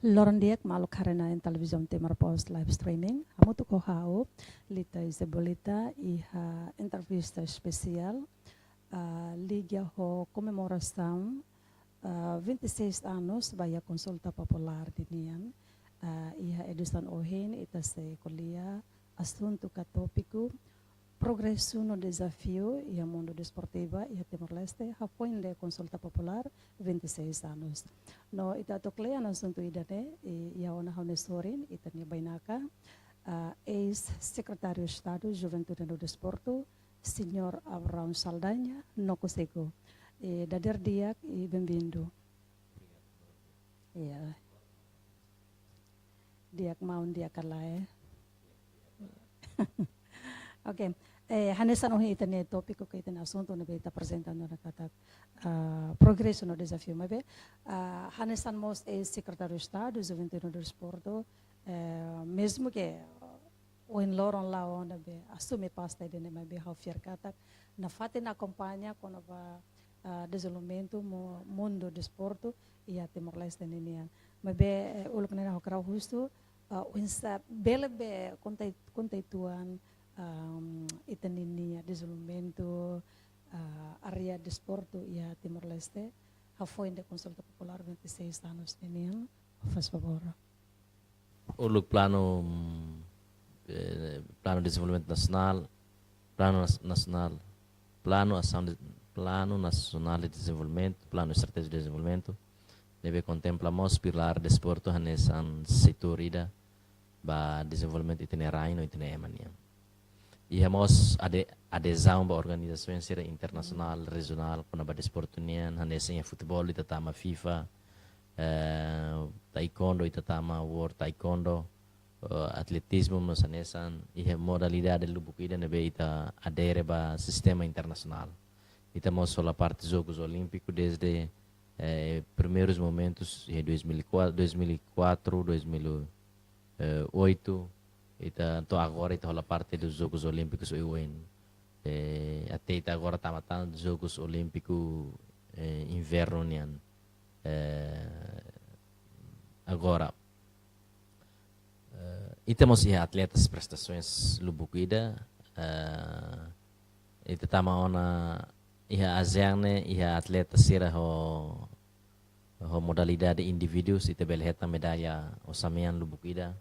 Loran diak malu karena in televisão Timor Post live streaming. Hamu tu kohau lita isebolita iha entrevista especial liga ho comemoração 26 anos bahia consulta popular di Nian. Iha edição ohin ita se kuliah assunto ka tópico progresso no desafio e a mundo desportiva e a Timor-Leste hapon de consulta popular 26 anos. No ita toklea na sunto idane e a ona honestorin ita ni bainaka ex-secretário de Estado Juventude no Desporto, Senhor Abraão Saldanha, no consigo. Dader diak e bem-vindo. Diak maun diak kalae. Ok, hanesan ohi itane tópico que itane assunto na beta apresentando na kata progresso no desafio, mas hanesan mos é secretário de Estado, Juventude no Desporto, mesmo que o em loron lá onde be assume pasta de ne mas be haufier kata na fate na acompanha quando va desenvolvimento mundo desporto e a Timor-Leste ninian, mas be uluk nena hokrau justo unsa bele be contaituan itaninia desenvolvimento área desporto e a Timor-Leste foi de consulta popular 26 anos ninian, faz favor. Uluk plano de desenvolvimento nacional, plano nacional de desenvolvimento, plano estratégico de desenvolvimento, deve contemplamos pilar desporto hanesan setor ida ba desenvolvimento itinerário no itinerário. E hemos adesão ba organizações internacional, regional, para ba desporto nian, hanesan futebol itatama FIFA, taekwondo itatama World Taekwondo, atletismo nos hanesan e modalidade lubukida nebe ita adere ba sistema internacional. Estamos só a parte dos Jogos Olímpicos desde primeiros momentos em 2004, 2008, então agora está a parte dos Jogos Olímpicos até agora está matando os Jogos Olímpicos inverno agora e temos atletas prestações lubuquida e tama ona iha aziane iha atleta sira ho modalidade indivíduos ite belheta medalha osamian lubuquida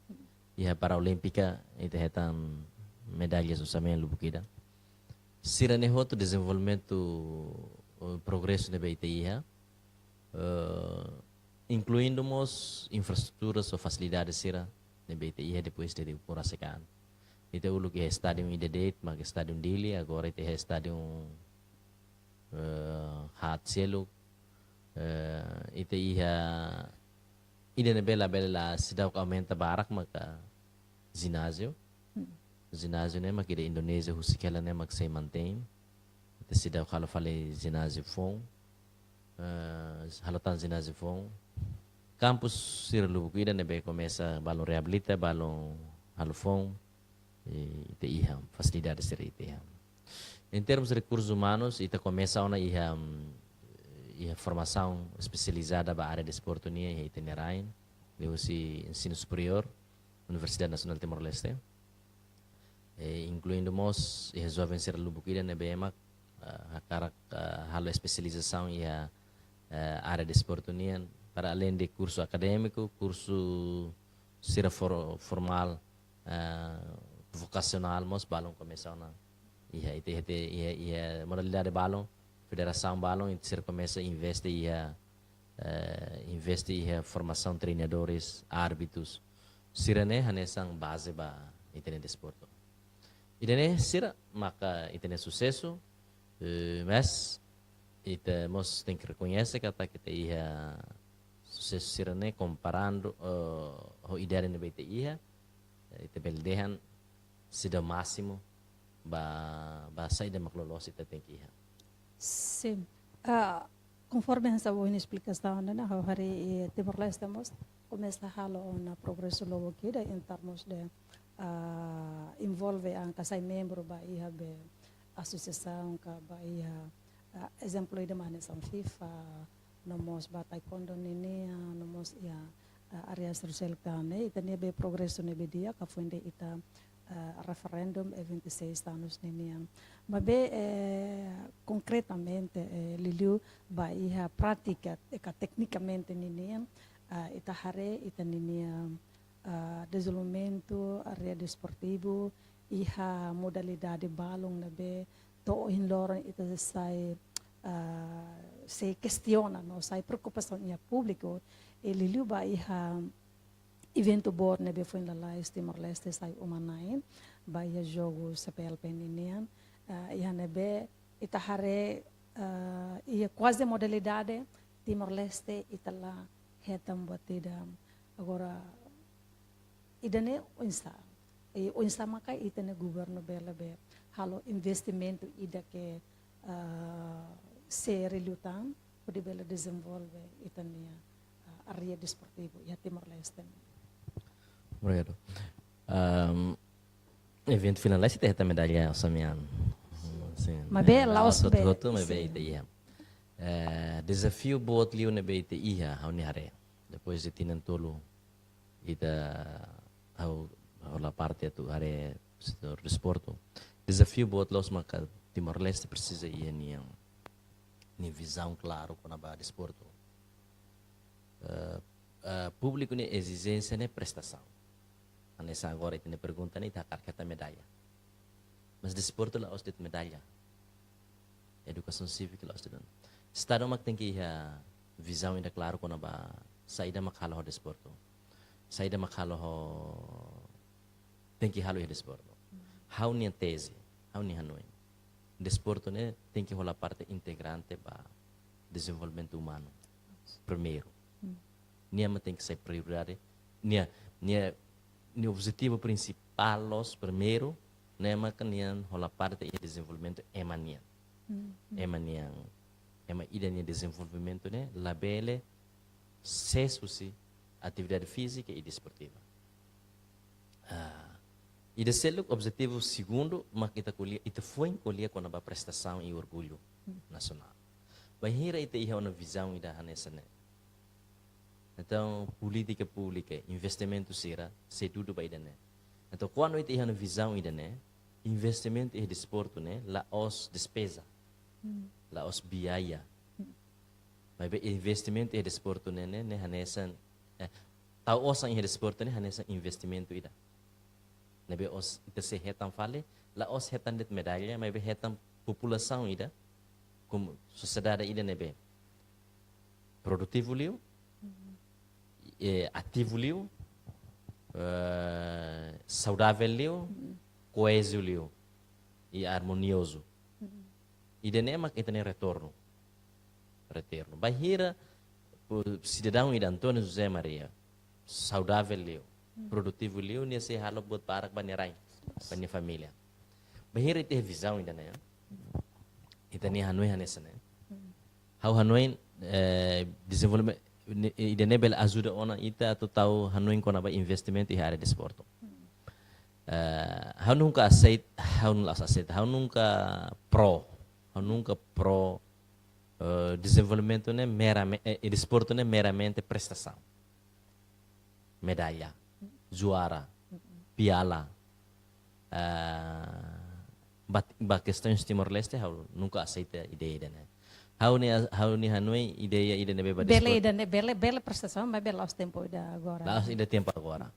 iha para olímpica ite hetan medalhas osamian lubuquida sira ne hoto desenvolvimento progresso ne beite iha incluindo-mos infraestruturas ou facilidades sira ne beite iha depois de purasekan ite ulu que stadium IDD mag stadium Dili agora ite stadium Hatselu ite iha ide ne bela sidau ka aumenta barak maka ginásio ne makida Indonésia husikela ne mag se maintain ite sidau kalau fale ginásio fong halotan ginásio fong campus sirlu ida ne be começa balon reabilita balon halofong ite iha facilidade sir ite iha. Em termos de recursos humanos, ita começa a formação especializada para a área de esporte e itinerário, de ensino superior, Universidade Nacional de Timor-Leste, incluindo-mos e jovens ser lubukida na BEMAC, a especialização e a área de esporte para além de curso acadêmico, curso ser formal, vocacional, mas balão começar na modalidade balão, federação balão, e ser começa a investir em formação de treinadores, árbitros, sirane hanesang base ba itene desporto. Itene sira maka itene sucesso, mas ita mos tem que reconhecer que até kita ia sucesso sirane comparando o ideia ne bete ia ita beldehan sida máximo ba saída maclolos ita tem que ia. Sim. Conforme essa boa explicação, né, hari Timor-Leste mos começa a halo na progresso logo aqui em termos de envolve ang kasay membro ba iha be associação ka ba iha exemplo de maneira FIFA nomos ba taekwondo nini nomos ia areas terselektaane ita ne be progresso ne be dia ka fuende ita referendum e 26 anos ninian. Ma be concretamente liliu ba iha prática eka tecnicamente ninian ita hare ita ninian desenvolvimento area desportivo iha modalidade balong na be to hinloran ita sai se questiona no sai preocupação ia público e liliu ba iha evento bor ne be foi la lais Timor Leste sai umanain ba iha jogo CPLP ninian iha ne be ita hare ia quase modalidade Timor Leste ita la hetam batida agora idane o insa maka itane governo bela be halo investimento ida que se relutan pode bela desenvolve itania area desportivo e Timor Leste. Obrigado. Evento finalista tem a medalha Samian. Mas bem lá os be. Mas bem iya. Desafio buat liu na be ite iya hau ni hare. Depois de tinan tolo ida hau la parte tu hare setor desporto. Desafio buat los maka Timor Leste precisa iya ni visão claro com a desporto. Público ne exigência ne prestação. Anessa agora itene pergunta ne takar kata medalha. Mas desporto lá os det medalha. Educação cívica lá os det. Estado mak tem que visão ainda claro com a saída makhalo desporto. Saída makhalo tem que halo desporto. How ni tese, how ni hanoi. Desporto ne tem que rolar parte integrante para desenvolvimento humano. Primeiro. Nia tem que ser prioridade. Nia objetivo principal los primeiro, nema kanian rolar parte de desenvolvimento emanian. Emanian. Ema idania desenvolvimento ne labele sesusi atividade física e desportiva. E de ser o objetivo segundo, mas ita foi colher com a prestação e orgulho nacional. Bahira ita iha uma visão ida hanessa ne. Então, política pública, investimento será, se tudo vai dar né. Então, quando ita iha uma visão ida né, investimento e desporto né, lá os despesa, lá os biaya. Mas investimento e desporto né, né hanessa, tau osang e desporto né, hanessa investimento ida. Nabi os ita se hetam fale, la os hetan det medalha, mas be hetam população ida, como sociedade ida nebe. Produtivo liu, ativo liu, saudável liu, coeso liu e harmonioso. Ida nema que tem retorno. Bahira cidadão ida Antônio José Maria, saudável liu. Produtivo liu nia se halo buat parak banirai bani família. Bahira ite visão ainda né. Ita ni Hanoi hanessa né. Hau Hanoi desenvolvimento ida nebel ajuda ona ita atau tahu Hanoi kona ba investimento e área de desporto. Hau nunca aceita, hau nunca pro desenvolvimento né meramente desporto né meramente prestação. Medalha, juara, piala. Ba questões Timor-Leste, hau nunca aceita ideia né. Hau ni Hanoi ideia ne beba Bela prestação, mas bela os tempo agora. Lá ida tempo agora.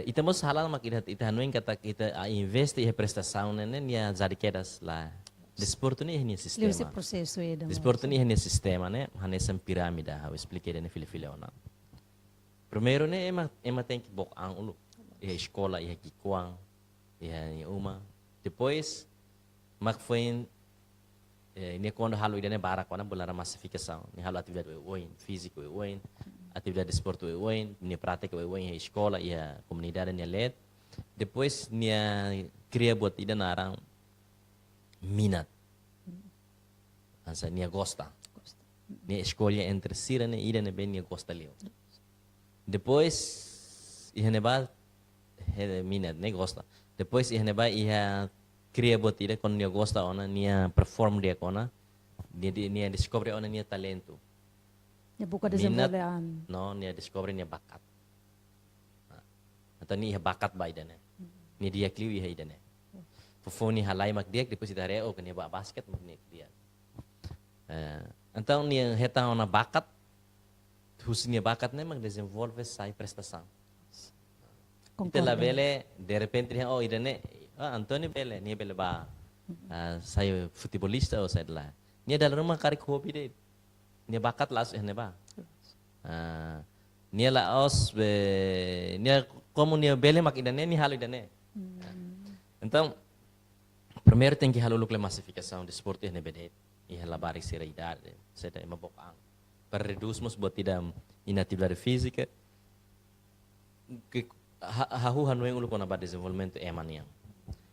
Itamos halal mak ita Hanoi kata kita investe e prestação né nia jadi kedas lá. Desporto ni hanya sistema. Esse processo aí da. Desporto ni hanya sistema né, hanesam pirâmide, hau expliquei ne filho ona. Primeiro né ema tem que bok ang ulo. Ia escola, ia kikuang, ia uma. Depois mak foi ini quando halo ida ne barak quando bola massificação, ni halo atividade oin, físico oin, atividade de esporte oin, ni prática oin, ia escola, ia comunidade ni led. Depois nia cria buat ida narang minat. Asa nia gosta. Nia escolha entre sira ne ida ne ben nia gosta leo. Depois ihane ba minat ne gosta. Depois ihane ba iha cria botida con nia gosta ona nia perform dia kona nia discover ona nia talento. Ya buka minat, desenvolvean. no, niya discover niya bakat. Atau niya bakat ba idane. Ni dia kliu iha idane. Fofoni halay magdiak depois idare o kanya ba basket magnik dia. Então niya hetang na bakat, hus niya bakat ne mag-desenvolve sa prestação. Itala bele, de repente niya, idane, Antônio bele, niya bele ba, saya futebolista o saya adalah. Niya dalam rumah karik hobi deh. Niya bakat lah ne ba. Niya laos, niya como niya bele mak idane, ni halo idane. Então, primeiro tem que haluluk le massificação de esporte ne bedet. Iha labarik sira idade, seda mabokang. Para reduzirmos buat tidak inatividade física, que hahu hanu uluk na ba desenvolvimento emaniang.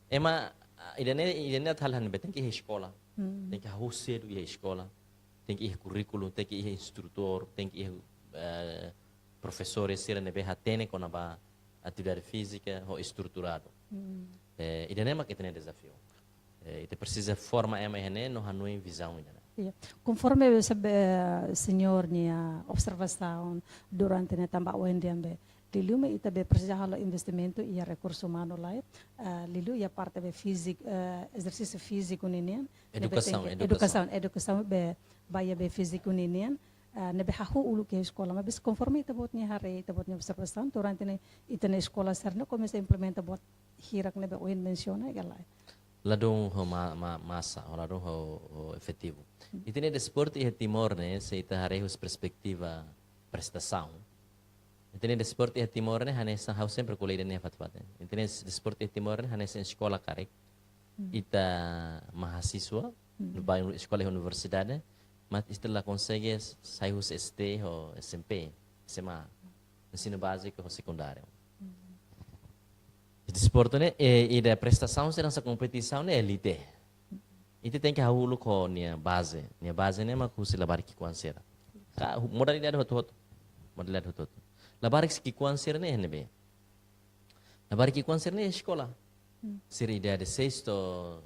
Ema idane talhan betem que escola. Tem que hahu cedo ir escola. Tem que ir currículo, tem que ir instrutor, tem que ir professores sira nebe hatene com a atividade física ou estruturado. Idane mak itene desafio. Itu precisa forma ema ihane no hanu visão idane. Yeah. Conforme sabe senhor nia observação durante ne tambah wendiambe lilu me itabe precisa halo investimento e recurso humano lá lilu ia parte be físico exercício físico ninian educação be baia be físico ninian nebe hahu ulu ke escola mas conforme itabot nia hari itabot nia observação durante ne itane escola serna começa a implementa bot hirak nebe oin menciona galai Ladung ho massa, ladung ho efetivo. Itene desporto e Timor ne se ita harehus perspectiva prestação. Itene desporto e Timor ne hanesa hau sempre kulai ne fatfat. Itene desporto e Timor ne hanesa escola karek. Ita mahasiswa, lupa escola e universidade, mas istilah consegue saihus ST ho SMP, SMA, ensino básico ho secundário. Desporto né e da prestação será essa competição né elite. Itu tem que hulu ko nia base né mas kusi labar ki kuansera. Ka modalidade hot modalidade hot. Labar ki kuansera né nebe. Labar ki kuansera né escola. Ser idade 6 to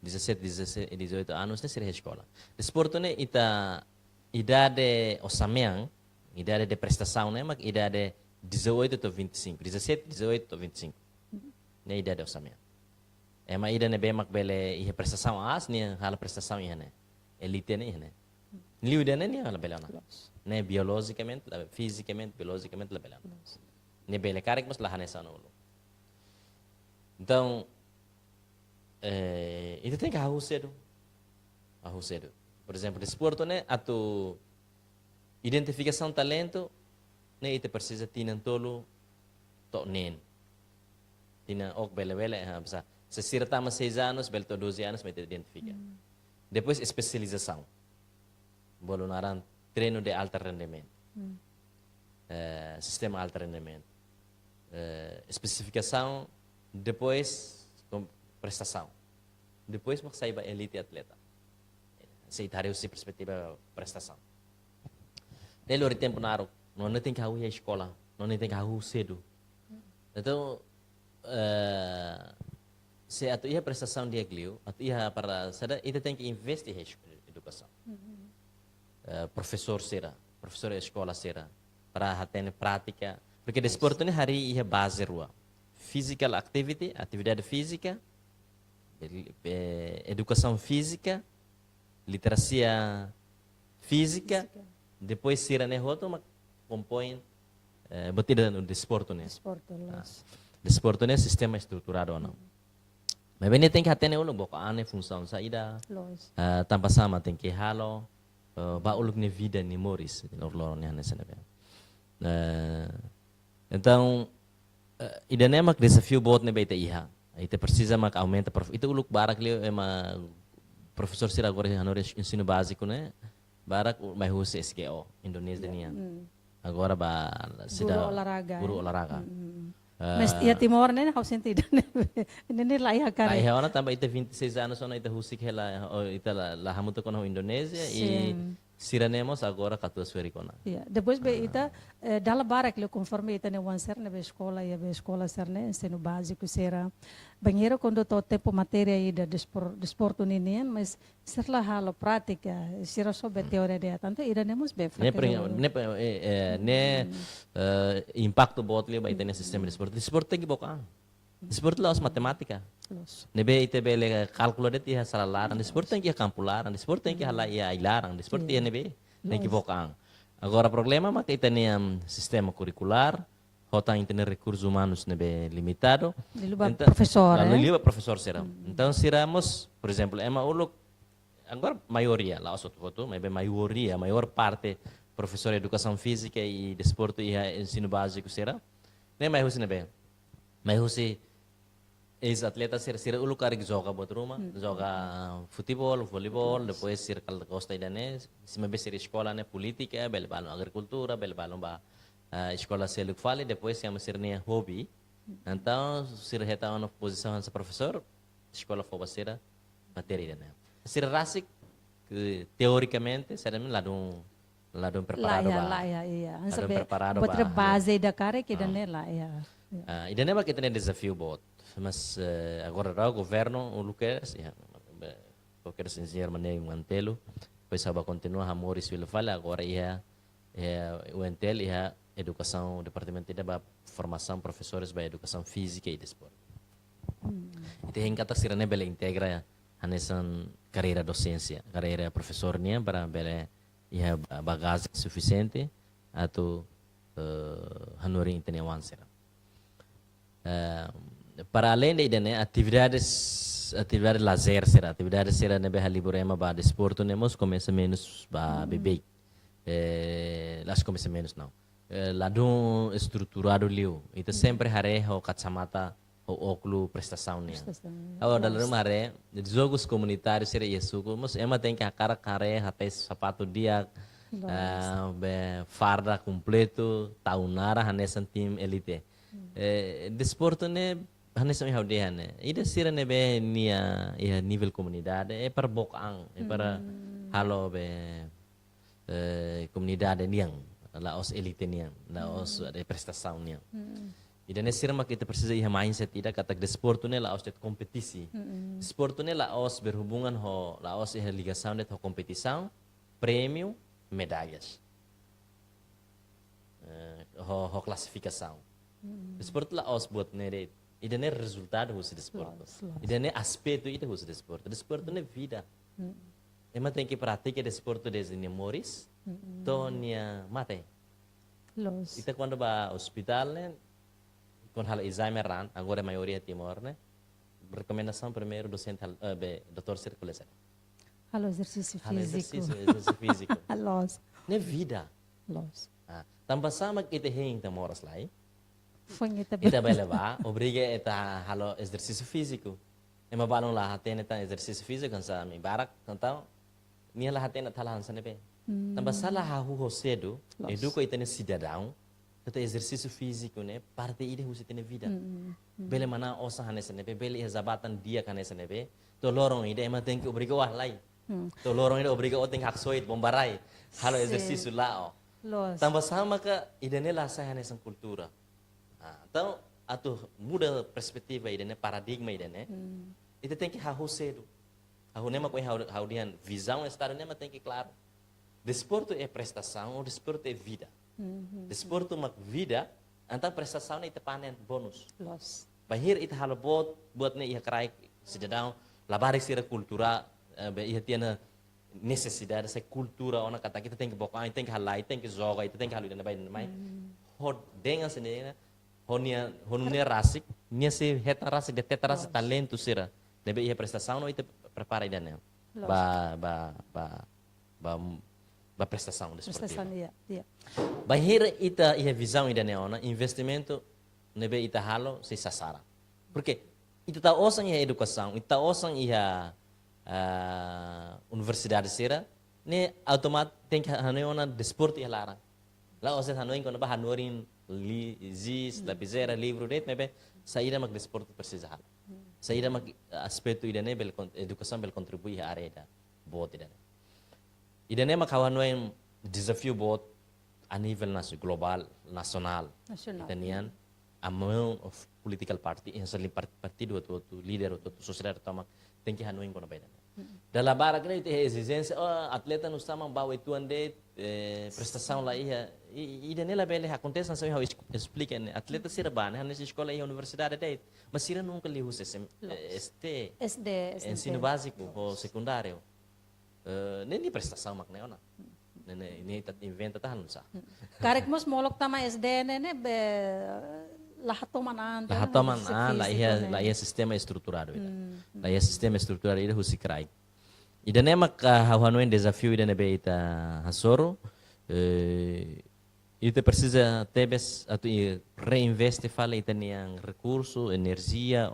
17, 18 anos né ser escola. Desporto né ita idade osameang, idade de prestação né mas idade 18 to 25, 17, 18 to 25. Na idade osamia. Ema ida ne bemak bele ihe prestação as ni hala prestação ihe ne. Elite ne ihe ne. Liu ida ne ni hala bele na. Ne biologicamente, fisicamente, biologicamente la bele. Ne bele karek mas la hanesa no. Então, itu tem que arru cedo. Arru cedo. Por exemplo, desporto ne atu identificação talento ne ite precisa tinan tolo to nen. Tina ok bele-bele, bisa. Se sirta mas 6 anos, belto 12 anos, may identifica. Depois, especialização. Bolonaran, treino de alto rendimento. Sistema alto rendimento. Especificação, depois, prestação. Depois, magsaiba elite atleta. Sa itariw si perspektiva prestação. Dahil ori tempo na araw, não tem que hawi a escola, não tem que hawi cedo. Então, se atu ia prestação dia glio, atu ia para sada ita tem que investir em educação. Professor escola será para ter prática, porque desporto ni hari ia base rua. Physical activity, atividade física, educação física, literacia física, depois será ne roto mas compõe batida no desporto ne. Desporto ne sistema estruturado ou não. Mas bem tem que atender ulo boca ane função saída. Tanpa sama tem que halo ba uluk ne vida ni moris lor ne nessa nebe. Então idane mak desafio bot ne beta iha. Ite precisa mak aumenta itu uluk barak leo ema professor sira agora hanores ensino básico né. Barak mai huse SGO Indonesia niya. Agora ba sida guru olahraga. Mas ia Timor né, hau sentido né lá ia cara. Aí ela também ita 26 anos ona ita husik hela ita la hamuto kono Indonesia e Siranemos agora 14 vericona. Yeah. Depois be ita dala barak le conforme ita ne wan ser ne be escola ser ne ensino básico será banheiro quando to tempo matéria aí da desporto ninian mas ser lá halo prática será só be teoria de tanto ida nemos be impacto bot li ba ita ne sistema de esporte. Esporte que boca. Esporte lá os matemática. Nebe ite bele cálculo de tia salaran, esporte tem que campularan, esporte tem que hala ia ilaran, esporte ia nebe tem que boca. Agora o problema é que tem sistema curricular, rota tem recursos humanos nebe limitado. Professor, Liba professor será. Então seramos, por exemplo, é ulo agora maioria lá os outro, mas maioria, maior parte professor de educação física e desporto e ensino básico será. Nem mais o nebe. Mas o ex-atletas ser ulo cara que joga buat rumah, joga futebol, voleibol, depois ser kalau costa idanés, se me ser escola né política, bel balon agricultura, bel balon ba escola seluk fale, depois se ser né hobby. Então, ser reta uma posição de professor, escola for ser matéria né. Ser rasik teoricamente será lá de preparado lá ia. Lá preparado ba. Base da cara que dane lá ia. Idanés ba kita né desafio bot. Mas agora o governo o Lucas qualquer engenheiro maneiro mantê-lo depois vai continuar a Maurício ele fala agora o Entel e a educação o departamento da formação professores da educação física e desporto e tem kata sirane bela integra nessa carreira docência carreira professor nia para bela ia bagagem suficiente atau hanuri intenewan sira para além da ideia, atividades lazer será, atividades será nebe haliburema ba desporto nemos começa menos ba bebê, las começa menos não, lá do estruturado liu, itu sempre hare ho kacamata ho oklu prestação nia, agora dalam hare jogos comunitários será isso, mas ema tem que a cara até sapato dia, farda completo, taunara hanesan tim elite, desporto ne hanes ang haudihan ida sira nebe nia nível comunidade para bokang para halo be comunidade niang la os elite niang la os de prestação niang ida ne sira kita precisa iha mindset ida kata desporto ne la os de kompetisi desporto ne la os berhubungan la os iha ligação de competição prêmio medalhas ho classificação desporto la os buat nere ida ne resultado do desporto. Ida ne aspecto ida do desporto. Desporto ne vida. Ema tem que praticar desporto desde Moris, tonia mate. Ita quando ba hospital ne, com hal exame ran, agora a maioria timor ne, recomendação primeiro docente doutor circulação. Halo exercício físico. Exercício físico. Los. Ne vida. Los. Tambah sama kita heng tamoras lai. Ita vai levar, obriga a halo exercício físico. E ma balong lá hatena ta exercício físico kan sa mi barak então minha lá hatena talahan sa nebe. Tambah salah hahu cedo, educo itene cidadão, kata exercício físico né, parte ide husi tene vida. Bele mana osa hanesa nebe, bele zabatan dia kanesa nebe, to lorong ide ema tem que obriga wah lai. To lorong ide obriga o tem haksoit bombarai. Halo exercício lá. Tambah sama ka ide ne lah sa hanesa cultura. Então, atu muda perspektiva ide ne paradigma ide ne. Ite tem que hahu cedo. Hahu nema koi haudian visão estado nema tem que claro. Desporto é prestação, o desporto é vida. Desporto mak vida, então prestação ite panen bonus. Bahir ite halo buat ne ia kerai sejadão, labari sira cultura, ia tiana necessidade essa cultura ona kata kita tem que bocar, tem que halai, tem que jogar, tem que halu ide bain mai. Hod dengan sendiri honunia rasik, nia se heta rasik de teta rasik talento sira. Debe ia prestação não ite prepara ide ne. Ba prestação desportiva. Bahir ita ia visão ida neona investimento nebe ita halo se sasara. Porque ita ta osang ia educação, ita osang ia universidade sira, ne automat tem que haneona desporto ia larang. Lá ose hanoin quando ba hanorin zis lapizera livro det nebe saída mag desporto precisa halo. Saída mag aspecto ida ne bel educação bel contribui a área da bote ida. Idane makawan yang desafio buat a nível global, nacional. Nacional. Itanian amount of political party, yang sering partido atau líder atau sociedade tama tem que hanuin kono baidan. Dalam barang ini itu exigência, atleta não está bawa itu ande prestação lá ia idane lá bele acontece nessa eu explica atleta sirban nessa escola e universidade deit, mas sira nunca li usa SD. ensino básico ou secundário. Nem di prestação makna ona. Ini inventa tahan sa. Karek mos molok tama SD nene be lahat tomanan. Lahat tomanan la ia sistema estruturado ida. La ia sistema estruturado ida husi krai. Ida ne mak hawanuen desafio ida nebe ita hasoro. Ita precisa tebes atu reinveste fala ita niang recurso, energia,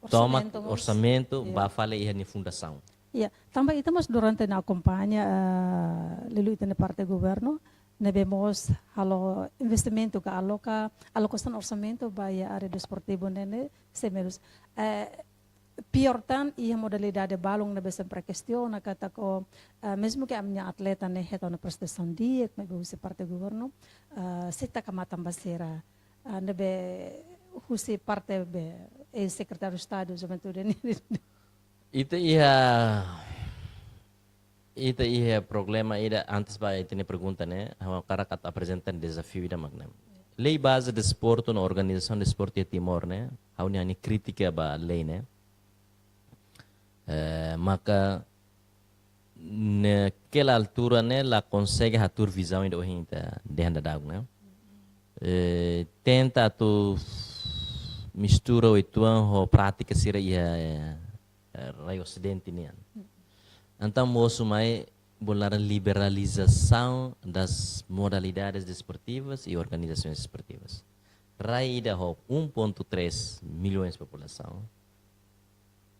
toma orçamento, ba fala ia ni fundação. Ya, também estamos durante na campanha lilu itene parte governo, nebemos halo investimento que alocação orçamento vai a área desportivo nene semeros. Pior tan ia modalidade balong nebe sempre questiona kata ko mesmo que a minha atleta ne heta na prestação dia que nebe usi parte governo, seta kamatan basera nebe usi parte be secretário de estado juventude ne. Itu ia problema ida antes ba itene pergunta né o cara que apresentan desafio ida magna lei base de desporto na organização de desporto de Timor né hau ni crítica ba lei né maka naquela altura né la consegue atur visão ida ohinta dehanda dag né tenta tu mistura o ituan ho prática sira ia raio ocidente nian. Então, moço mai bolar liberalização das modalidades desportivas e organizações esportivas. Raida ho 1.3 milhões de população,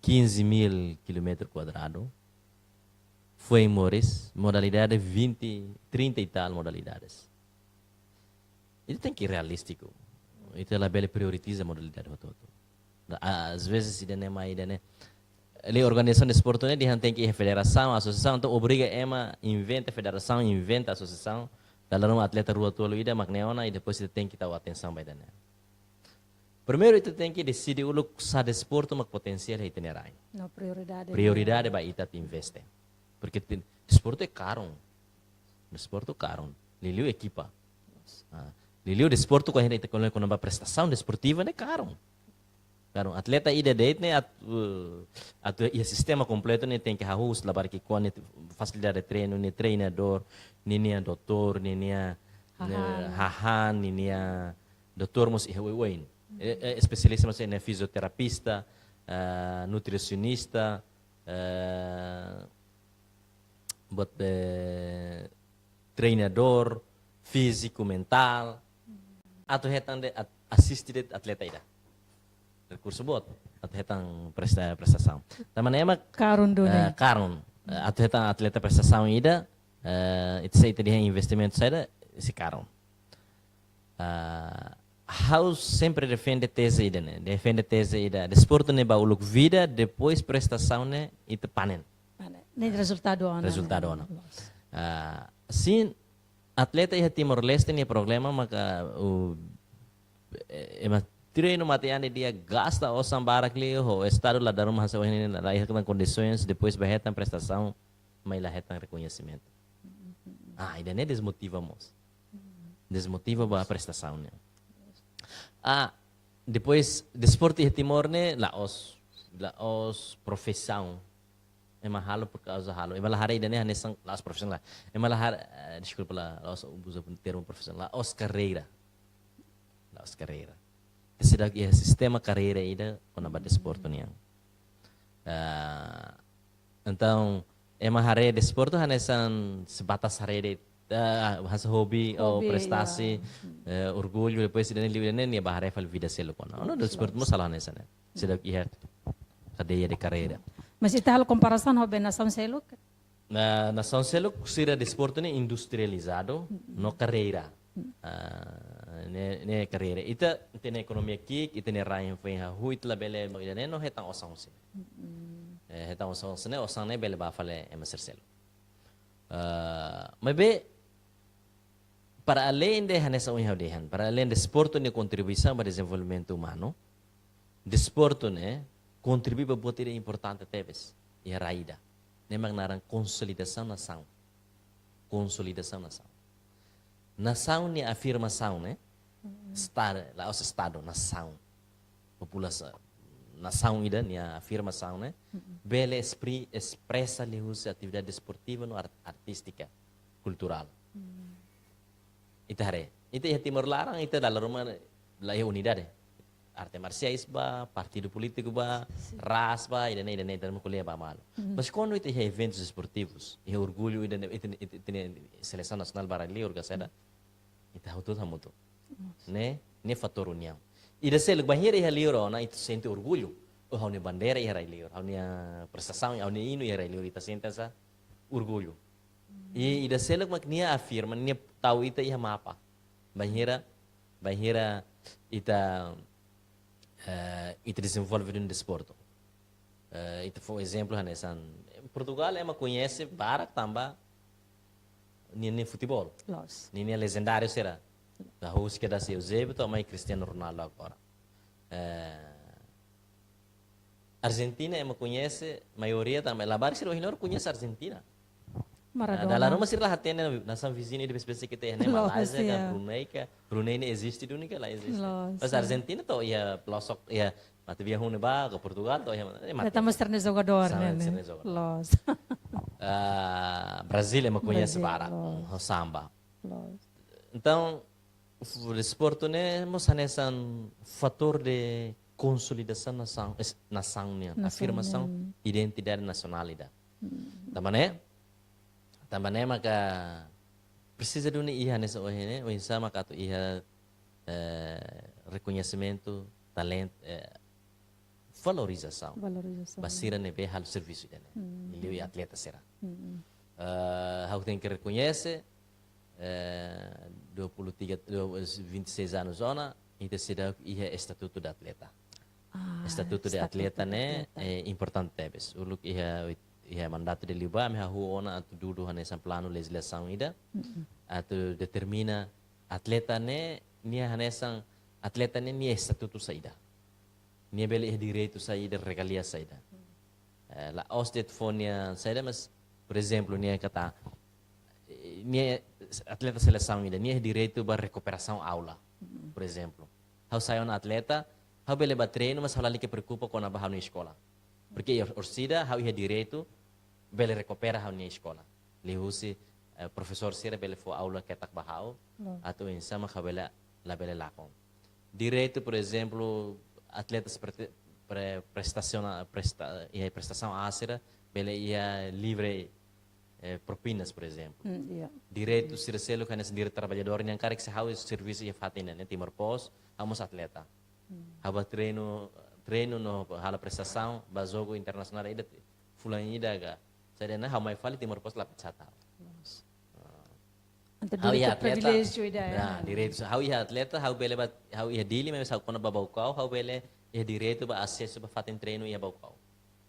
15 mil quilômetros quadrados, foi em Mores, modalidade 30 e tal modalidades. Ele tem que ir realístico. Então, ela bela prioritiza a modalidade. Às vezes, ele não é mais, ali organização de esporte né tem que ir federação associação então obriga ema inventa federação inventa associação dalam atleta rua tolo ida magneona e depois você tem que dar atenção vai dar primeiro você tem que decidir o look sa desporto mak potensial aí tem rai No prioridade vai ita investe porque desporto é caro desporto caro liliu equipa liliu desporto com a gente com uma prestação desportiva é caro. Claro, atleta ida date né o sistema completo né tem que harus lá para que com facilidade de treino, né treinador, né doutor, né hahan, né doutor mos ihawain. Especialista mas né fisioterapista, nutricionista, treinador físico mental. Atau hetan de assistir atleta ida. Recurso buat atau hetang prestação. Taman ema karun dunia. Karun atau hetang atleta prestação ida itu saya tadi investimento saya si karun. House sempre defende tese ida né, defende tese ida. Desporto ne ba uluk vida depois prestação ne itu panen. Ne resultado ona. Resultado ona. Sim atleta ia Timor Leste ne problema maka treino material dia gasta o sambarakli o estado lá dar uma ração lá em condições depois vai retar prestação mas lá retar reconhecimento ainda nem desmotivamos desmotiva a prestação né depois desporto em Timor né lá os profissão é mahalo por causa halo é malahara ainda né nesang lá as profissão lá é malahara desculpa lá os usa o termo profissão lá os carreira Sidak ia sistema carreira ida quando abad desporto niang. Então ema hare desporto hanesan sebatas hare hasa hobi ou prestasi orgulho depois ida livre nem bahare fal vida selo kono. Ono desporto mo salah hanesan. Sidak ia cadeia de carreira. Mas ita hal comparação hobi nação seluk? Nação seluk sira desporto ni industrializado no carreira. Ne carreira ita tem economia aqui e tem raio foi a rua itla bele magdane no hetang osang se hetang osang se ne osang ne bele ba fale emasel Mas bem, para além de hanesa unha dehan, para além de desporto ne contribuição para o desenvolvimento humano, desporto ne contribui para botar importante teves e a raída. Ne magnaran consolidação nação. Consolidação nação. Nação ne afirmação, né? Lá os estado, nação. População. Nação ida ne afirmação, né? Bele expressa lhe usa atividade desportiva no artística, cultural. Itare. Itu ya Timor Larang itu dalam rumah lah unidade. Arte marciais ba, partido político ba, ras ba, e daí dalam kuliah ba malo. Mas quando itu eventos esportivos, e orgulho itu seleção nacional brasileira organizada, itu tudo hamuto. Né fator união. E desse lugar bahir ia liuro na itu sente orgulho. Oh hau bandeira ia liuro, hau prestação, hau hino ia liuro, itu sente essa orgulho. E desse lugar nia afirma, nia tahu itu ia mapa. Bahira itu desenvolve no desporto. Itu foi exemplo hanesan. Portugal é uma conhece barak tambah nia futebol. Nia legendário será. Da hoje que da se Eusébio, também Cristiano Ronaldo agora. Argentina é uma conhece, maioria também. Lá barik sih orang conhece Argentina. Maradona. Dalam rumah sih lah hatinya nasa vizinha di spesies kita ya, Malaysia kan Brunei ini existe dunia lah existe. Pas Argentina toh ya pelosok ya mati biahun ba ke Portugal toh ya mati. Estamos tendo jogador, né? Los. Brasil é uma conhece para o samba. Então o desporto né mostrando esse fator de consolidação nação, afirmação identidade nacionalidade. Também maka precisa de ia nessa hoje, o insama maka tu ia reconhecimento, talento, valorização. Basira ne be hal serviço dele. Ele é atleta será. Hau tem que reconhecer 26 anos zona e decida ia estatuto de atleta. Estatuto de atleta né é importante tebes. O look ia mandato de Liba, me ona atu dudu hanesan plano legislação ida, atu determina atleta ne nia hanesan atleta ne nia estatuto saída, nia beli direito saída regalia saída. La ostet fonia saída, mas por exemplo nia kata nia atleta seleção ida nia direito ba recuperação aula, por exemplo. Hau sayon atleta, hau bele ba treino, mas hau lali que preocupa com a bahau na escola. Porque a orsida hau ia direito bele recupera hau na escola. Lihusi professor sira bele fo aula que tak bahau atau insama habela la bele lakon. Direito, por exemplo, atletas prestação ácida bele ia livre propinas, por exemplo. Direito sira selo kan sendiri trabalhador yang karek se hau serviço ia fatina né Timor Pos, hamos atleta. Haba treino no hala prestação, ba jogo internacional ida fulan ida ga. Saya na hamai fali Timor Pos lapit sata. Hau ia atleta. Nah, direito. Hau ia atleta, hau bele ba hau ia dili mas hau kona babau kau, hau bele ia direito ba acesso ba fatin treino ia bau kau.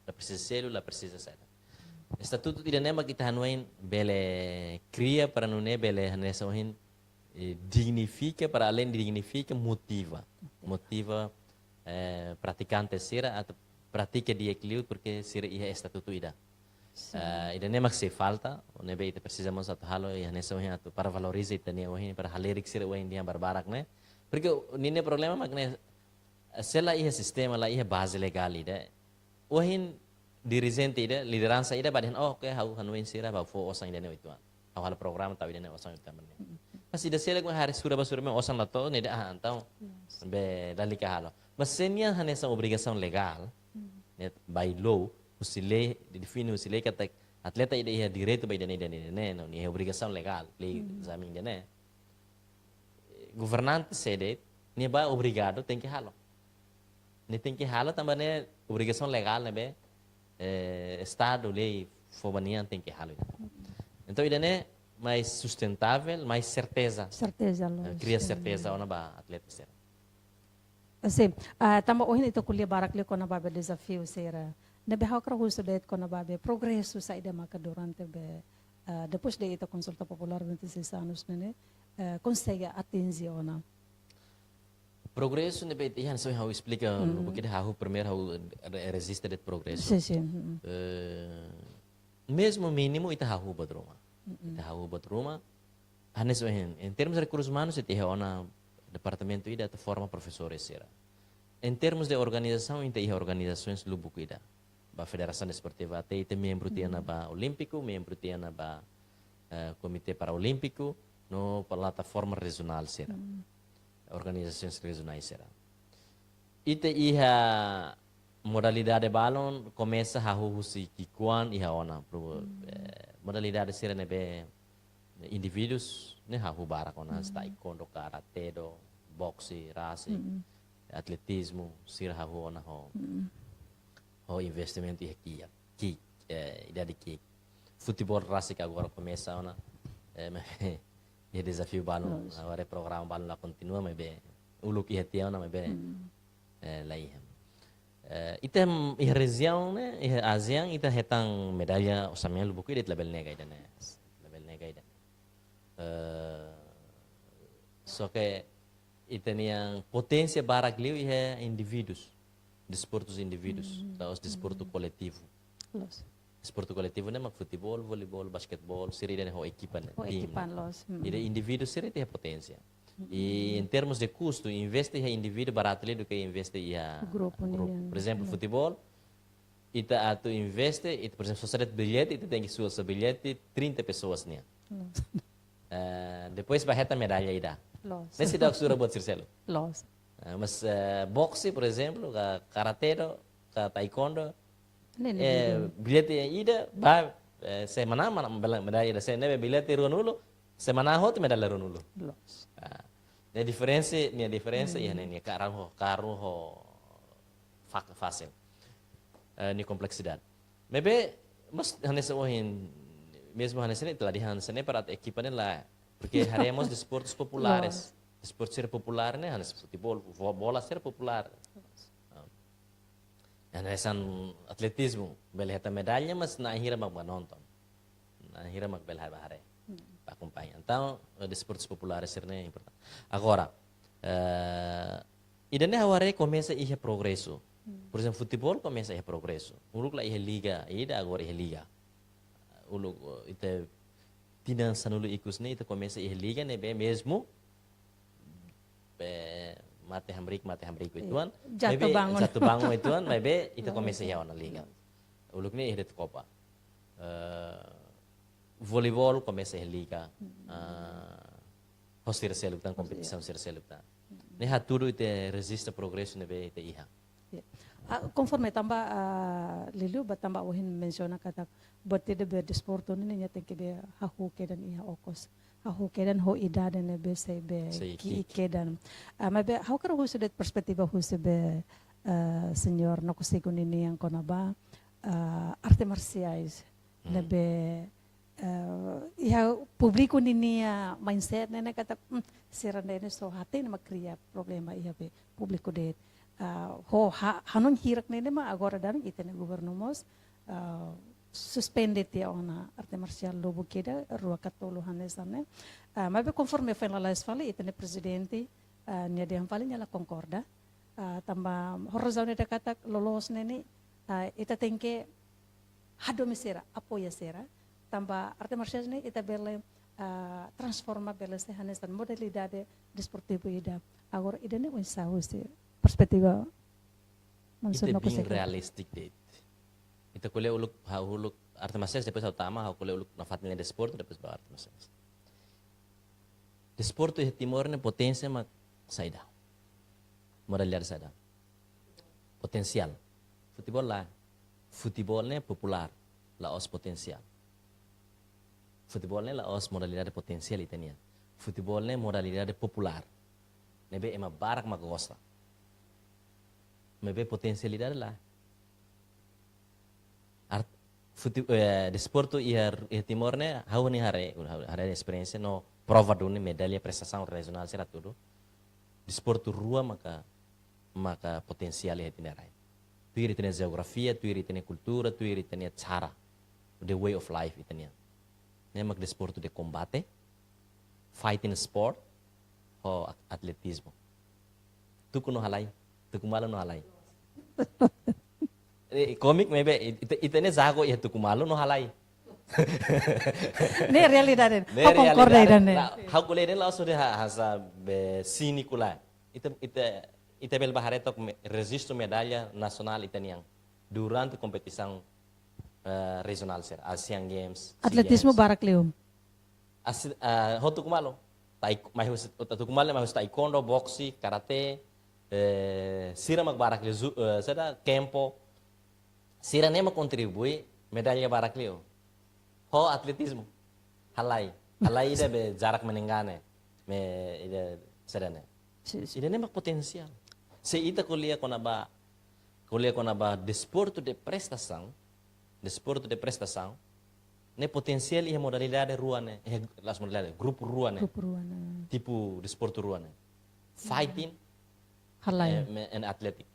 La precisa selo, la precisa sada. Estatuto tidak nema kita hanuin bele cria para nune bele hanesa hin dignifica para além de dignifica motiva praticante sira atau pratica de equilíbrio porque sira ia estatuto ida ida nemak se falta nebe ita precisamos atu halo ia nessa atu para valorizar ita nia ohin para halerik sira ohin dia barbarak né porque nine problema magne sela ia sistema la ia base legal ida ohin dirigente ida liderança ida baden okay hau hanuin sira ba fo osang ida ne itu hal program tahu ida ne osang itu tamane mas ida sela ko hari sura basura me osang lato ne da então be dali ka halo mas senia hanesa obrigação legal net by law usile define usile kata atleta ida ia direito by dane no ni obrigação legal lei examin dane governante sede ni ba obrigado tem que halo ni tem que halo também obrigação legal né be estado lei fobanian tem que halo então ida ne mais sustentável mais certeza cria certeza ona ba atleta ser assim tama ohin ito kuliah barak le ko na babe desafio sera nabihaw kra gusto det ko na babe progresso sa ida maka durante be depois de ita consulta popular 26 anos né, consegue atingir ona. Progresso ne bet ihan so how explica porque de how primeiro how resiste de progresso. Sim, sim. Mesmo mínimo ita how badruma. Ita how badruma. Hanes em termos de recursos humanos ita ona departamento ida te forma professores será. Em termos de organização ita organizações lubuku ida. Ba Federação Desportiva até ita membro tiana ba olímpico, membro tiana ba Comitê Paralímpico no plataforma regional será. Organizações regionais será. Ita iha modalidade balon começa a husi kikuan iha ona modalidade será nebe indivíduos ne ha hubara kona taekwondo, karate do, boxe, rase, atletismo sira ha ona ho investimento iha ki idade ki futebol rase que agora começa ona e desafio balon agora programa balon lá continua mas bem uluk iha tia ona mas bem lá iha item iha região né iha ASEAN ita hetang medalha osamel buku idet label nega ida né label nega ida só que ita yang potência barak liu iha indivíduos desportos indivíduos os desporto coletivo desporto coletivo né mak futebol, voleibol, basquetebol, siri dan ho equipan tim. Ida indivíduo siri tem potência. E em termos de custo, investe em indivíduo barato do que investe em grupo. Por exemplo, futebol, ita atu investe, ita, por exemplo, se você bilhete, ita tem que suar seu bilhete 30 pessoas né. Depois vai reta medalha ida. Nesse dá sura buat sirselo. Mas boxe, por exemplo, karate, taekwondo, bilhete ida, vai semana mana medalha ida, se nebe bilhete runulo, semana hot medalha runulo. A diferença é né carro fácil, ni complexidade. Mas hanessa ohin mesmo hanessa ne telah dihanessa ne para equipan lá, porque haremos desportos populares, desportos ser popular né, hanessa futebol, bola ser popular. Hanessa atletismo, belheta medalha, mas na akhirnya mag nonton, na akhirnya mag belhar bahare. Acompanha. Então, desportos populares é importante. Agora, e daí agora começa a progresso. Por exemplo, futebol começa a progresso. Uluk lá liga, ida agora liga. Uluk ite tinansan ulu ikus ne ite começa a liga ne be mesmo mate hamrik ituan. Jatuh bangun ituan, maybe ite começa a na liga. Uluk ne ide copa. Voleibol começa a liga, hostir selutan competição ser selutan. Neha tudo ite resiste progresso nebe ite iha. Conforme tambah Lilu, batamba wahin menciona kata berarti de desporto ni nya tengke be hahu kedan iha okos. Hahu kedan ho ida dan nebe sebe ki kedan. Mabe how karo husudet perspektiva husebe senhor nokusegun ini yang konaba arte marciais nebe ya publiko nini mindset nene kata serandene so hati na makria problema iya be publiko det hanon hirak nene ma agora dan itene gubernumos suspended ya ona arte marcial lobo keda rua katolo hanesane mabe conforme finalize fali itene presidente nia de fali nyala concorda tamba horizonte kata lolos nene ita tengke hado mesera apoia sera tambah arte marcial ini ita bele transforma bele se hanesan modalidade desportivo ida agora ida ne usaha perspektiva ita being realistic date ita kule uluk arte marcial depois utama kule uluk na fatnya desporto depois ba arte marcial desporto e timor ne potência mak saida modalidade saida potensial futebol ne popular la os potensial. Futebol ne la os modalidade potensial itania. Futebol ne modalidade popular. Nebe ema barak magosta. Mebe potensialidade lá. Desporto e Timor ne hau ni hare experiência no prova do medalha prestação regional será tudo. Desporto rua maka potensial e itinerai. Tuiri geografia, tuiri cultura, tuiri cara. The way of life itania. né magdesporto de combate, fighting sport, o atletismo. Tuku no halay, tuku malo no halay. Komik maybe itene zago ya tuku malo no halay. Ne realidade. Ho concorda idane. How kulay din laos de hasa be sinikula. Ite bel baharetok registro medalha nacional itaniang durante competição regional ser Asian Games. Atletismo baraklium. Ho tuku malo. Mais tuku malo mais taekwondo, boxe, karate, sira magbarak liu sada kempo. Sira nema contribui medalha barakliu. Ho atletismo. Halai ida be jarak menenggane. Me ida sedane. Ida nema potensial. Se ita kuliah kona ba desporto de prestação, ne potensial ia modalidade ruane, las modalidade grupo ruane, Grupo ruana. tipo desporto ruane. Fighting Halay. and athletic.